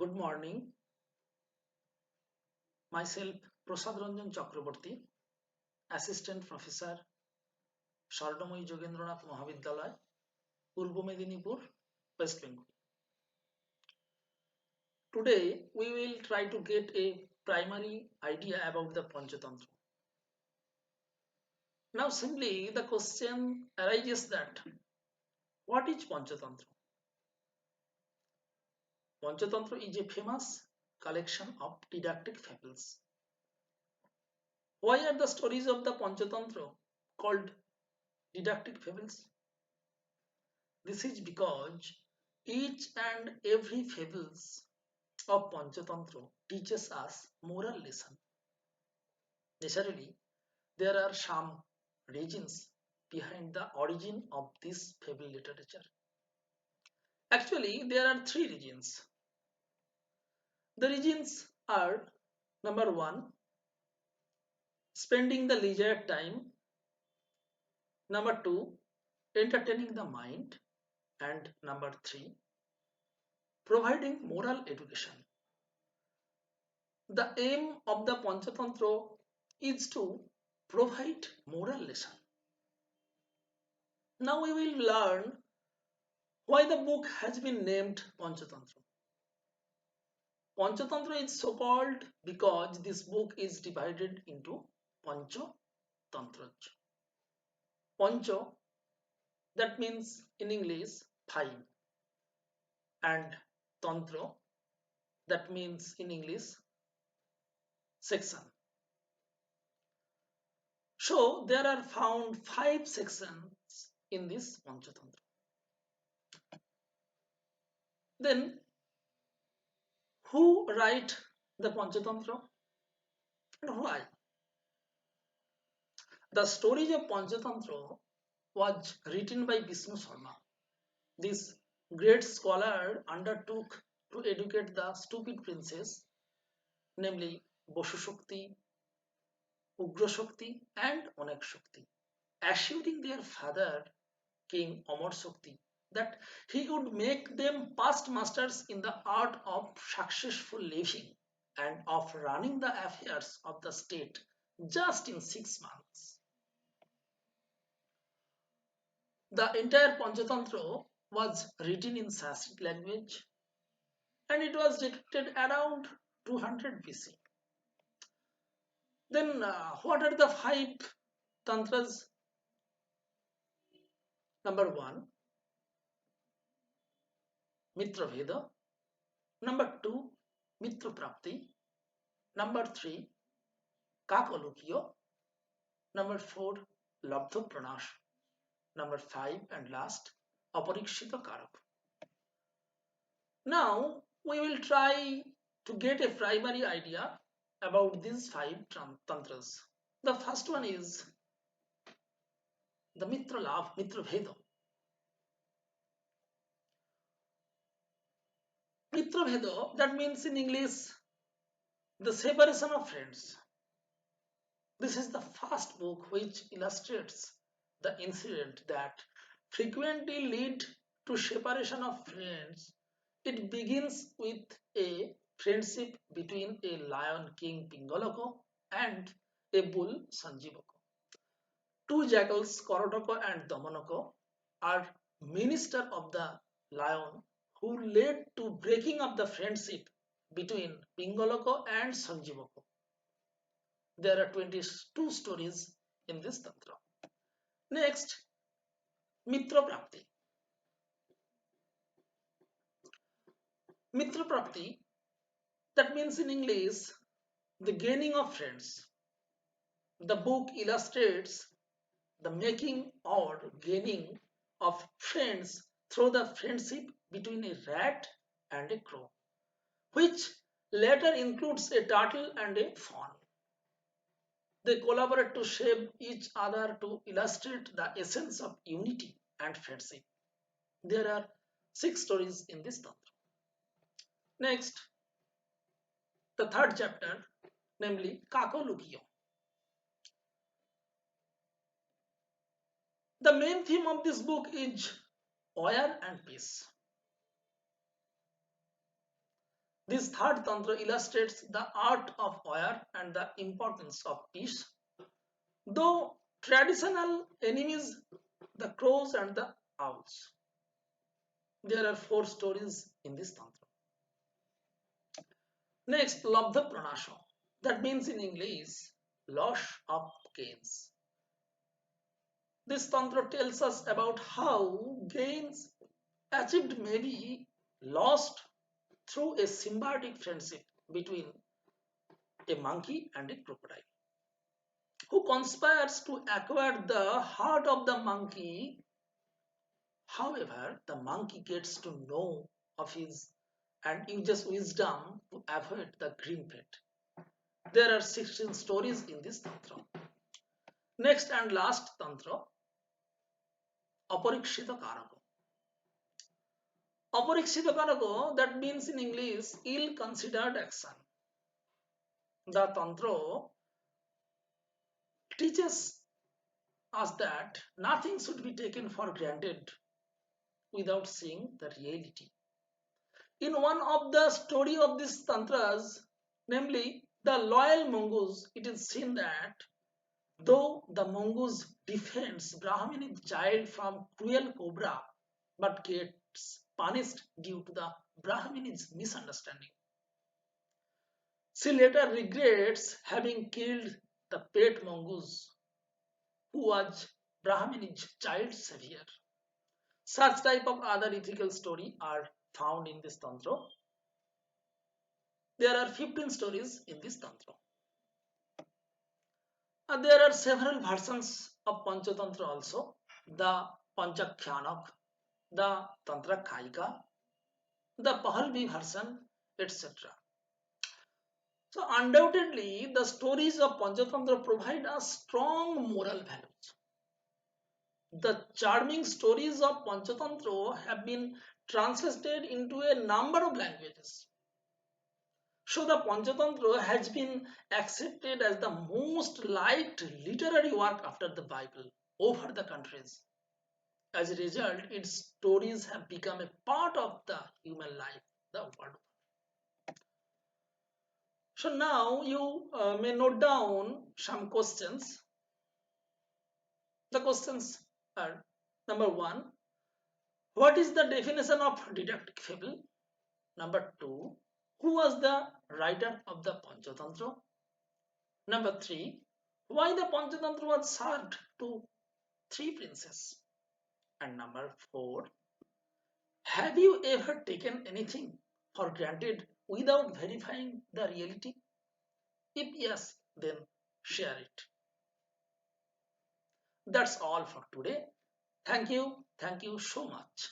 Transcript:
Good morning. Myself, Prasad Ranjan Chakrabarti, Assistant Professor, Shardamoyi Jogendranath Mahavidyalay, Purbo Medinipur, West Bengal. Today, we will try to get a primary idea about the Panchatantra. Now, simply the question arises that what is Panchatantra? Panchatantra is a famous collection of didactic fables. Why are the stories of the Panchatantra called didactic fables? This is because each and every fables of Panchatantra teaches us moral lesson. Naturally, there are some reasons behind the origin of this fable literature. Actually, there are three reasons. The reasons are number one, spending the leisure time, number two, entertaining the mind, and number three, providing moral education. The aim of the Panchatantra is to provide moral lesson. Now we will learn why the book has been named Panchatantra. Panchatantra is so called because this book is divided into Pancha Tantras. Pancha, that means in English 5, and Tantra, that means in English section. So there are found 5 sections in this Panchatantra. Then who write the Panchatantra and why? The stories of Panchatantra was written by Vishnu Sharma. This great scholar undertook to educate the stupid princess, namely Boshu Shakti, Ugra Shakti, and Onak Shakti, assuring their father, King Amar Shakti, that he would make them past masters in the art of successful living and of running the affairs of the state just in 6 months. The entire Panchatantra was written in Sanskrit language and it was dated around 200 BC. Then, what are the 5 tantras? Number 1, Mitra Veda. Number 2, Mitra Prapti. Number 3, Kakalukya. Number 4, Labdha Pranash. Number 5 and last, Aparikshita Karak. Now, we will try to get a primary idea about these 5 tantras. The first one is the Mitra Veda. Mitra Veda, that means in English, the separation of friends. This is the first book which illustrates the incident that frequently lead to separation of friends. It begins with a friendship between a lion king Pingoloko and a bull Sanjivako. Two jackals, Korotoko and Damanoko, are minister of the lion who led to breaking of the friendship between Pingoloko and Sanjivako. There are 22 stories in this tantra. Next, Mitra Prapti. Mitra Prapti, that means in English, the gaining of friends. The book illustrates the making or gaining of friends through the friendship between a rat and a crow, which later includes a turtle and a fawn. They collaborate to shape each other to illustrate the essence of unity and friendship. There are 6 stories in this tantra. Next, the third chapter, namely Kakolukya. The main theme of this book is war and peace. This third tantra illustrates the art of war and the importance of peace. Though traditional enemies, the crows and the owls. There are four stories in this tantra. Next, Labdha Pranasha. That means in English, loss of gains. This tantra tells us about how gains achieved may be lost through a symbiotic friendship between a monkey and a crocodile, who conspires to acquire the heart of the monkey. However, the monkey gets to know of his and uses wisdom to avoid the grim fate. There are 16 stories in this tantra. Next and last tantra, Aparikshita Karako. Aparikshita Karako, that means in English, ill considered action. The tantra teaches us that nothing should be taken for granted without seeing the reality. In one of the story of these tantras, namely the loyal mongoose, it is seen that though the mongoose defends Brahmini's child from cruel cobra, but gets punished due to the Brahmini's misunderstanding. She later regrets having killed the pet mongoose, who was Brahmini's child savior. Such type of other ethical story are found in this tantra. There are 15 stories in this tantra. There are several versions of Panchatantra also. The Panchakhyanak, the Tantra Khaika, the Pahalvi version, etc. So undoubtedly, the stories of Panchatantra provide us strong moral values. The charming stories of Panchatantra have been translated into a number of languages. So the Panchatantra has been accepted as the most liked literary work after the Bible over the countries. As a result, its stories have become a part of the human life, the world. So now you may note down some questions. The questions are: number one, what is the definition of didactic fable? Number two, who was the writer of the Panchatantra? Number three, why the Panchatantra was served to three princes? And number four, have you ever taken anything for granted without verifying the reality? If yes, then share it. That's all for today. Thank you. Thank you so much.